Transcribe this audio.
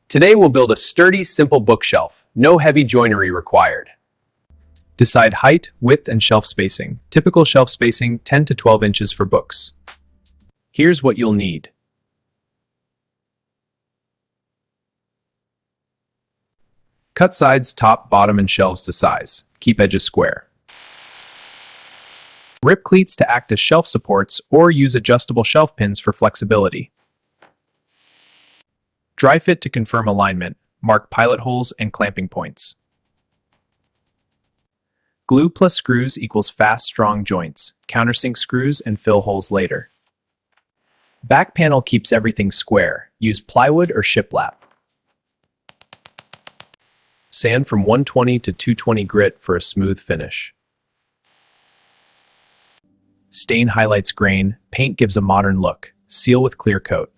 Today we'll build a sturdy, simple bookshelf. No heavy joinery required. Decide height, width, and shelf spacing. Typical shelf spacing 10 to 12 inches for books. Here's what you'll need. Cut sides, top, bottom, and shelves to size. Keep edges square. Rip cleats to act as shelf supports or use adjustable shelf pins for flexibility. Dry fit to confirm alignment. Mark pilot holes and clamping points. Glue plus screws equals fast, strong joints. Countersink screws and fill holes later. Back panel keeps everything square. Use plywood or shiplap. Sand from 120 to 220 grit for a smooth finish. Stain highlights grain. Paint gives a modern look. Seal with clear coat.